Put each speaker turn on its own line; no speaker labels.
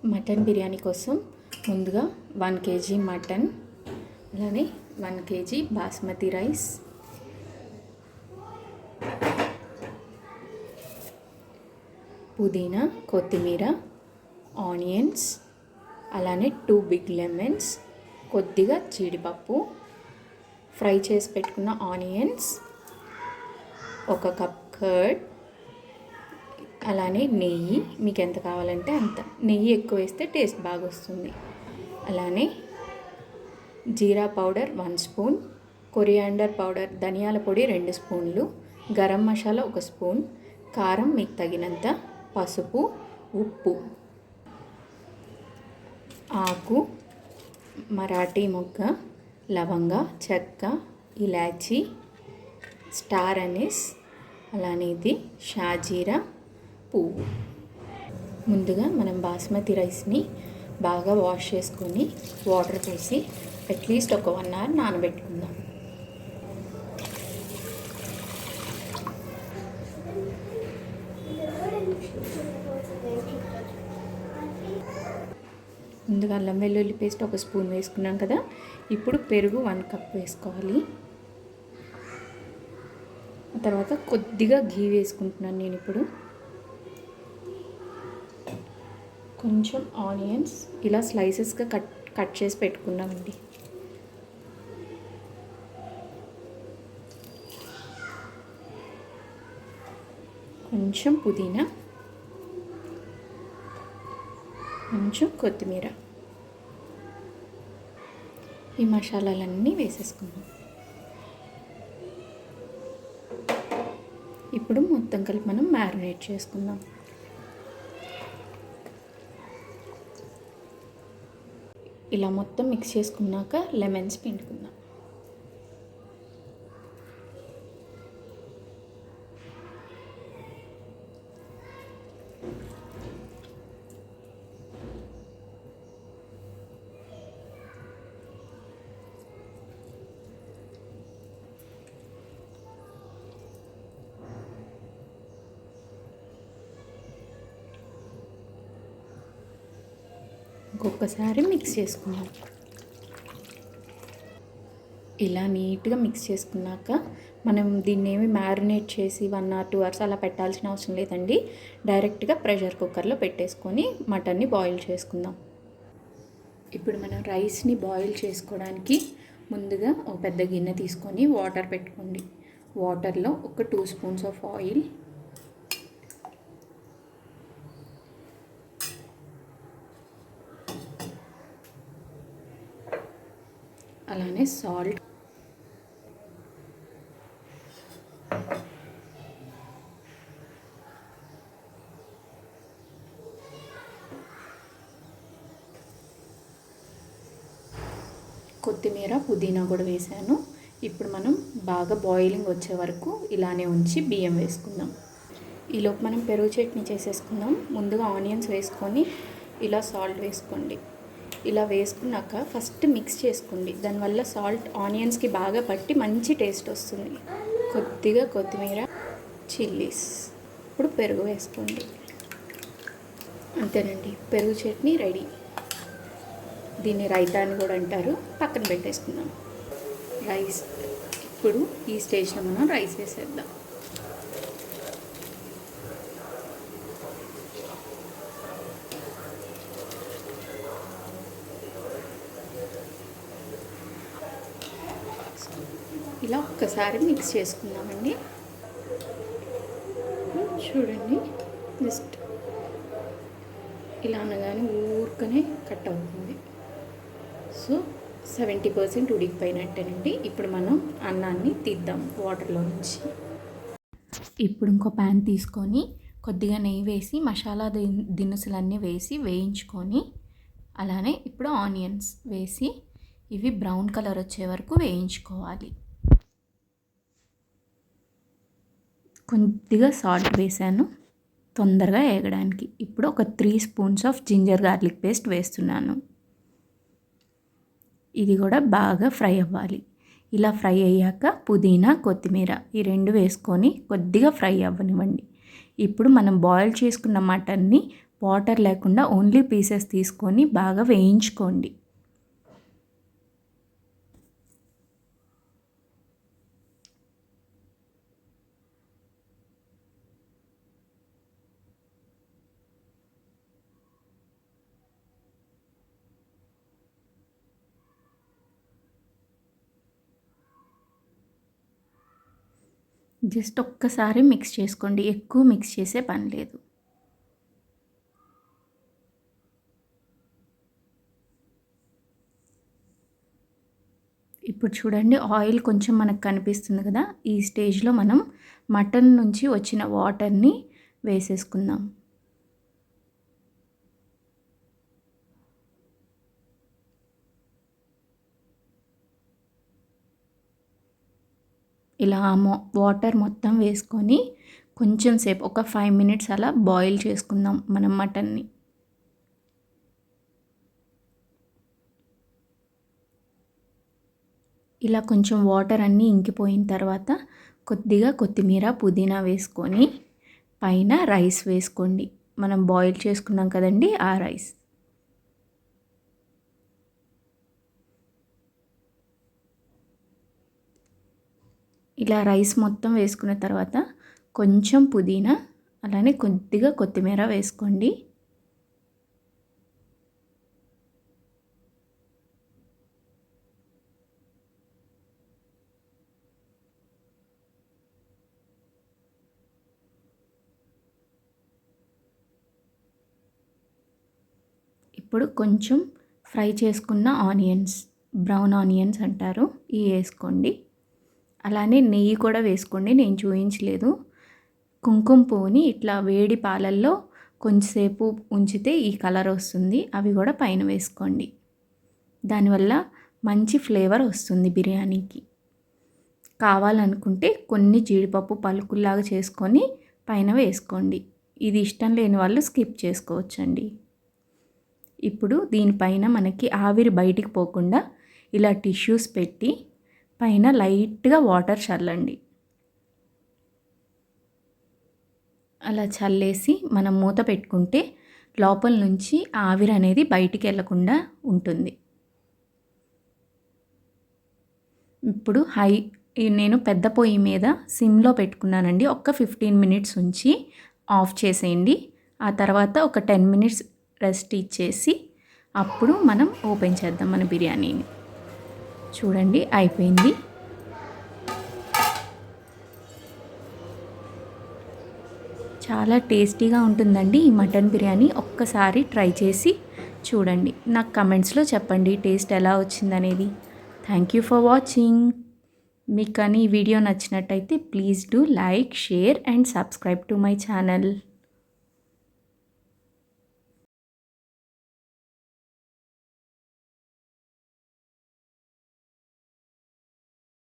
Mutton biryani కోసం ముందుగా 1 kg mutton, అలానే 1 kg బాస్మతి రైస్, పుదీనా, కొత్తిమీర, ఆనియన్స్, అలానే 2 బిగ్ లెమన్స్, కొద్దిగా జీడిపప్పు, ఫ్రై చేసి పెట్టుకున్న ఆనియన్స్, 1 కప్ కర్డ్, అలానే నెయ్యి మీకు ఎంత కావాలంటే అంత. నెయ్యి ఎక్కువ వేస్తే టేస్ట్ బాగా వస్తుంది. అలానే జీరా పౌడర్ 1 స్పూన్, కొరియాండర్ పౌడర్ ధనియాల పొడి 2 స్పూన్లు, గరం మసాలా 1 స్పూన్, కారం మీకు తగినంత, పసుపు, ఉప్పు, ఆకు, మరాఠీ మొగ్గ, లవంగ, చెక్క, ఇలాచి, స్టార్ అనీస్, అలానే ఇది షాజీరా పువ్వు. ముందుగా మనం బాస్మతి రైస్ని బాగా వాష్ చేసుకొని వాటర్ పోసి అట్లీస్ట్ ఒక 1 అవర్ నానబెట్టుకుందాం. ముందుగా అల్లం వెల్లుల్లి పేస్ట్ 1 స్పూన్ వేసుకున్నాం కదా. ఇప్పుడు పెరుగు 1 కప్ వేసుకోవాలి. తర్వాత కొద్దిగా ఘీ వేసుకుంటున్నాను నేను. ఇప్పుడు కొంచెం ఆనియన్స్ ఇలా స్లైసెస్గా కట్ చేసి పెట్టుకున్నామండి. కొంచెం పుదీనా, కొంచెం కొత్తిమీర, ఈ మసాలాలన్నీ వేసేసుకుందాం. ఇప్పుడు మొత్తం కలిపి మనం మ్యారినేట్ చేసుకుందాం. ఇలా మొత్తం మిక్స్ చేసుకున్నాక లెమన్స్ పిండుకుందాం. ఇంకొకసారి మిక్స్ చేసుకున్నాం. ఇలా నీట్గా మిక్స్ చేసుకున్నాక మనం దీన్ని ఏమి మ్యారినేట్ చేసి 1 or 2 hours అలా పెట్టాల్సిన అవసరం లేదండి. డైరెక్ట్గా ప్రెషర్ కుక్కర్లో పెట్టేసుకొని మటన్ని బాయిల్ చేసుకుందాం. ఇప్పుడు మనం రైస్ని బాయిల్ చేసుకోవడానికి ముందుగా ఒక పెద్ద గిన్నె తీసుకొని వాటర్ పెట్టుకోండి. వాటర్లో ఒక 2 స్పూన్స్ ఆఫ్ ఆయిల్, అలానే సాల్ట్, కొత్తిమీర, పుదీనా కూడా వేసాను. ఇప్పుడు మనం బాగా బాయిలింగ్ వచ్చే వరకు ఇలానే ఉంచి బియ్యం వేసుకుందాం. ఈలోపు మనం పెరుగు చట్నీ చేసేసుకుందాం. ముందుగా ఆనియన్స్ వేసుకొని ఇలా సాల్ట్ వేసుకోండి. ఇలా వేసుకున్నాక ఫస్ట్ మిక్స్ చేసుకోండి. దానివల్ల సాల్ట్ ఆనియన్స్కి బాగా పట్టి మంచి టేస్ట్ వస్తుంది. కొద్దిగా కొత్తిమీర, చిల్లీస్, ఇప్పుడు పెరుగు వేసుకోండి. అంతేనండి, పెరుగు చట్నీ రెడీ. దీన్ని రైతా అని కూడా అంటారు. పక్కన పెట్టేసుకుందాం. రైస్ ఇప్పుడు ఈ స్టేజ్లో మనం రైస్ వేసేద్దాం. ఇలా ఒక్కసారి మిక్స్ చేసుకుందామండి. చూడండి, జస్ట్ ఇలా అనగానే ఊరికనే కట్ అవుతుంది. సో 70% ఉడికిపోయినట్టేనండి. ఇప్పుడు మనం అన్నాన్ని తీద్దాం వాటర్లో నుంచి. ఇప్పుడు ఇంకో ప్యాన్ తీసుకొని కొద్దిగా నెయ్యి వేసి మసాలా దినుసులన్నీ వేసి వేయించుకొని, అలానే ఇప్పుడు ఆనియన్స్ వేసి ఇవి బ్రౌన్ కలర్ వచ్చే వరకు వేయించుకోవాలి. కొద్దిగా సాల్ట్ వేసాను తొందరగా వేగడానికి. ఇప్పుడు ఒక 3 spoons of ginger garlic paste వేస్తున్నాను. ఇది కూడా బాగా ఫ్రై అవ్వాలి. ఇలా ఫ్రై అయ్యాక పుదీనా, కొత్తిమీర ఈ 2 వేసుకొని కొద్దిగా ఫ్రై అవ్వనివ్వండి. ఇప్పుడు మనం బాయిల్ చేసుకున్న మటన్ని వాటర్ లేకుండా ఓన్లీ పీసెస్ తీసుకొని బాగా వేయించుకోండి. జస్ట్ ఒక్కసారి మిక్స్ చేసుకోండి, ఎక్కువ మిక్స్ చేసే పని లేదు. ఇప్పుడు చూడండి ఆయిల్ కొంచెం మనకు కనిపిస్తుంది కదా, ఈ స్టేజ్లో మనం మటన్ నుంచి వచ్చిన వాటర్ని వేసేసుకుందాం. ఇలా వాటర్ మొత్తం వేసుకొని కొంచెం సేపు ఒక 5 మినిట్స్ అలా బాయిల్ చేసుకుందాం మనం మటన్ని. ఇలా కొంచెం వాటర్ అన్నీ ఇంకిపోయిన తర్వాత కొద్దిగా కొత్తిమీర పుదీనా వేసుకొని పైన రైస్ వేసుకోండి. మనం బాయిల్ చేసుకున్నాం కదండి ఆ రైస్. ఇలా రైస్ మొత్తం వేసుకున్న తర్వాత కొంచెం పుదీనా అలానే కొద్దిగా కొత్తిమీర వేసుకోండి. ఇప్పుడు కొంచెం ఫ్రై చేసుకున్న ఆనియన్స్, బ్రౌన్ ఆనియన్స్ అంటారు, ఇవి వేసుకోండి. అలానే నెయ్యి కూడా వేసుకోండి, నేను చూపించలేదు. కుంకుమ పువ్వుని ఇట్లా వేడి పాలల్లో కొంచెంసేపు ఉంచితే ఈ కలర్ వస్తుంది, అవి కూడా పైన వేసుకోండి. దానివల్ల మంచి ఫ్లేవర్ వస్తుంది బిర్యానీకి. కావాలనుకుంటే కొన్ని జీడిపప్పు పలుకుల్లాగా చేసుకొని పైన వేసుకోండి. ఇది ఇష్టం లేని వాళ్ళు స్కిప్ చేసుకోవచ్చండి. ఇప్పుడు దీనిపైన మనకి ఆవిరి బయటికి పోకుండా ఇలా టిష్యూస్ పెట్టి పైన లైట్గా వాటర్ చల్లండి. అలా చల్లేసి మనం మూత పెట్టుకుంటే లోపల నుంచి ఆవిరి అనేది బయటికి వెళ్ళకుండా ఉంటుంది. ఇప్పుడు నేను పెద్ద పొయ్యి మీద సిమ్లో పెట్టుకున్నానండి. ఒక 15 మినిట్స్ ఉంచి ఆఫ్ చేసేయండి. ఆ తర్వాత ఒక 10 మినిట్స్ రెస్ట్ ఇచ్చేసి అప్పుడు మనం ఓపెన్ చేద్దాం మన బిర్యానీని. చూడండి అయిపోయింది. చాలా టేస్టీగా ఉంటుందండి ఈ మటన్ బిర్యానీ. ఒక్కసారి ట్రై చేసి చూడండి, నాకు కమెంట్స్లో చెప్పండి టేస్ట్ ఎలా వచ్చిందనేది. Thank you for watching. మీకు కానీ ఈ వీడియో నచ్చినట్టయితే please do like, share and subscribe to my channel.